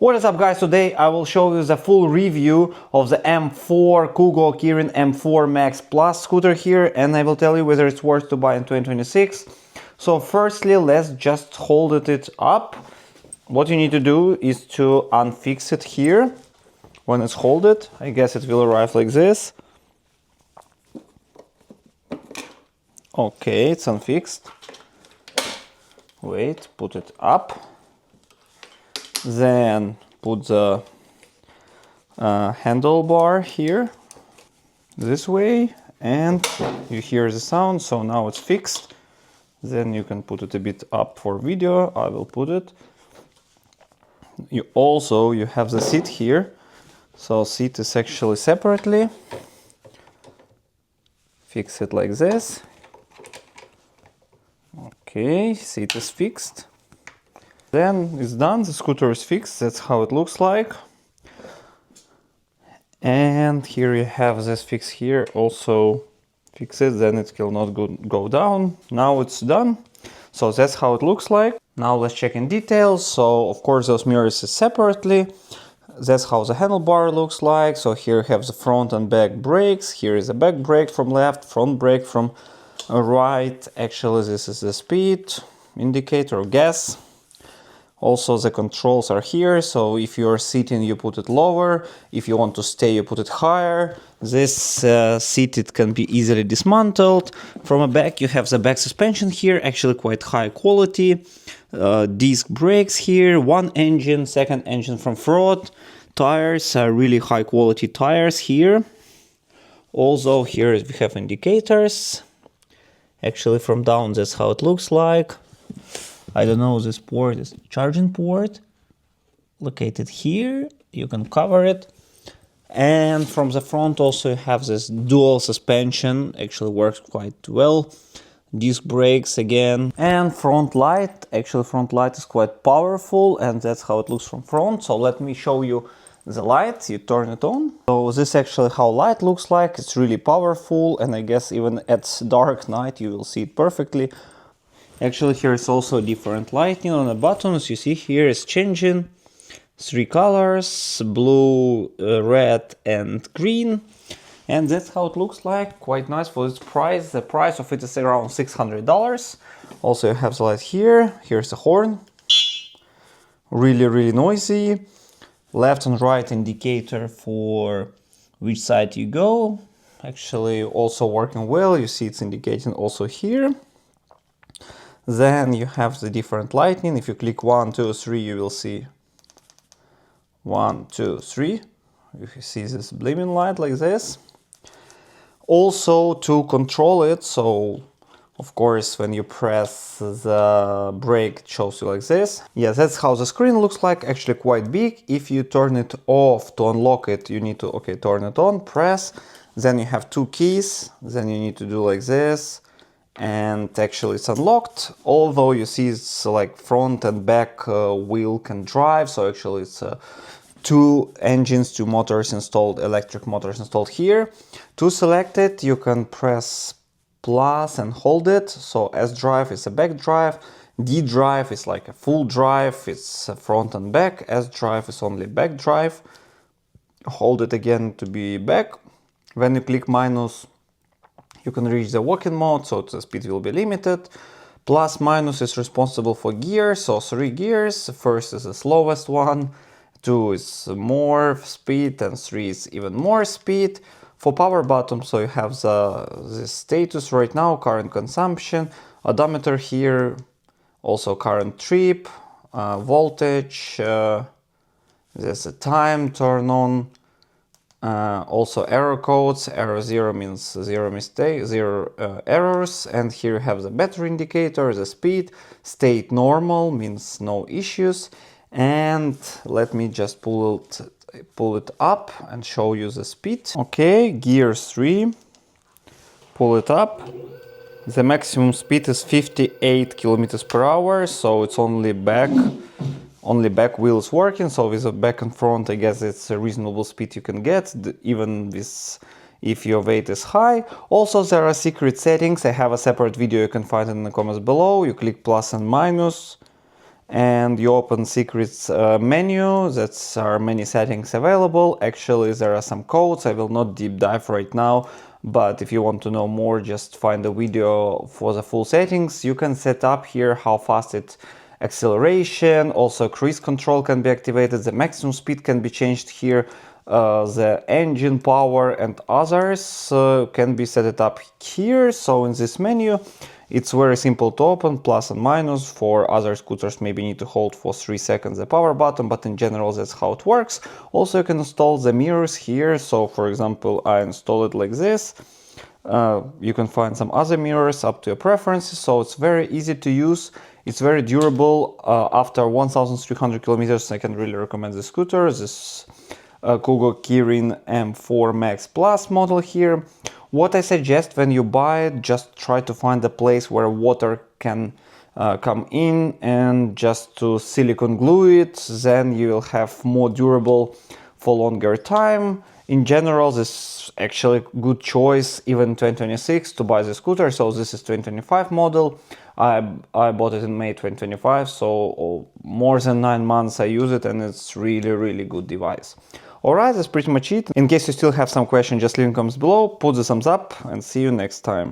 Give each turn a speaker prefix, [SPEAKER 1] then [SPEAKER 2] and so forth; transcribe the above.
[SPEAKER 1] What is up, guys? Today I will show you the full review of the M4 KuGoo M4 Max Plus scooter here, and I will tell you whether it's worth to buy in 2026. So firstly, let's just hold it up. What you need to do is to unfix it here. When it's holded, I guess it will arrive like this. Okay, it's unfixed. Wait, put it up. Then put the handlebar here, this way, and you hear the sound, so now it's fixed. Then you can put it a bit up for video, I will put it. You have the seat here, so seat is actually separately. Fix it like this. Okay, seat is fixed. Then it's done, the scooter is fixed, that's how it looks like. And here you have this fix here, also fix it, then it will not go down. Now it's done, so that's how it looks like. Now let's check in details. So of course those mirrors is separately. That's how the handlebar looks like. So here you have the front and back brakes. Here is the back brake from left, front brake from right. Actually this is the speed indicator or gas. Also the controls are here, so if you are sitting you put it lower, if you want to stay you put it higher. This seated can be easily dismantled. From the back you have the back suspension here, actually quite high quality. Disc brakes here, one engine, second engine from front. Tires are really high quality tires here. Also here we have indicators. Actually from down that's how it looks like. I don't know, this port is charging port, located here, you can cover it. And from the front also you have this dual suspension, actually works quite well. Disc brakes again. And front light, actually front light is quite powerful, and that's how it looks from front. So let me show you the light, you turn it on. So this is actually how light looks like, it's really powerful, and I guess even at dark night you will see it perfectly. Actually, here is also different lighting on the buttons. You see here is changing 3 colors, blue, red and green. And that's how it looks like. Quite nice for its price. The price of it is around $600. Also you have the light here. Here's the horn. Really noisy. Left and right indicator for which side you go. Actually also working well. You see it's indicating also here. Then you have the different lighting. If you click 1, 2, 3, you will see 1, 2, 3. You see this blinking light like this. Also to control it, so of course when you press the brake it shows you like this. Yeah, that's how the screen looks like, actually quite big. If you turn it off to unlock it, you need to turn it on, press. Then you have 2 keys, then you need to do like this. And actually it's unlocked, although you see it's like front and back wheel can drive, so actually it's 2 engines, 2 motors installed, electric motors installed here. To select it you can press plus and hold it, so S drive is a back drive, D drive is like a full drive, it's front and back, S drive is only back drive. Hold it again to be back. When you click minus you can reach the walking mode, so the speed will be limited. Plus minus is responsible for gears, so 3 gears. First is the slowest one, 2 is more speed, and 3 is even more speed. For power button, so you have the status right now, current consumption, odometer here, also current trip, voltage, there's a time, turn on. Also error codes, error 0 means 0 mistake, 0 errors, and here you have the battery indicator, the speed, state normal means no issues, and let me just pull it up and show you the speed. Okay, gear 3, pull it up, the maximum speed is 58 kilometers per hour, so it's only back wheel is working, so with the back and front I guess it's a reasonable speed you can get, even with if your weight is high. Also there are secret settings, I have a separate video, you can find it in the comments below. You click plus and minus and you open secrets menu. That's are many settings available. Actually, there are some codes. I will not deep dive right now, but if you want to know more, just find a video for the full settings. You can set up here how fast it acceleration, also cruise control can be activated, the maximum speed can be changed here, the engine power and others can be set it up here. So in this menu, it's very simple to open, plus and minus. For other scooters, maybe need to hold for 3 seconds the power button, but in general, that's how it works. Also, you can install the mirrors here. So for example, I install it like this. You can find some other mirrors up to your preferences. So it's very easy to use. It's very durable. After 1,300 kilometers, I can really recommend the scooter. This KuKirin M4 Max Plus model here. What I suggest when you buy it, just try to find a place where water can come in and just to silicone glue it. Then you will have more durable for longer time. In general, this is actually a good choice even 2026 to buy the scooter. So this is 2025 model. I bought it in May 2025, so more than 9 months I use it, and it's really good device. Alright, that's pretty much it. In case you still have some questions, just leave in comments below, put the thumbs up, and see you next time.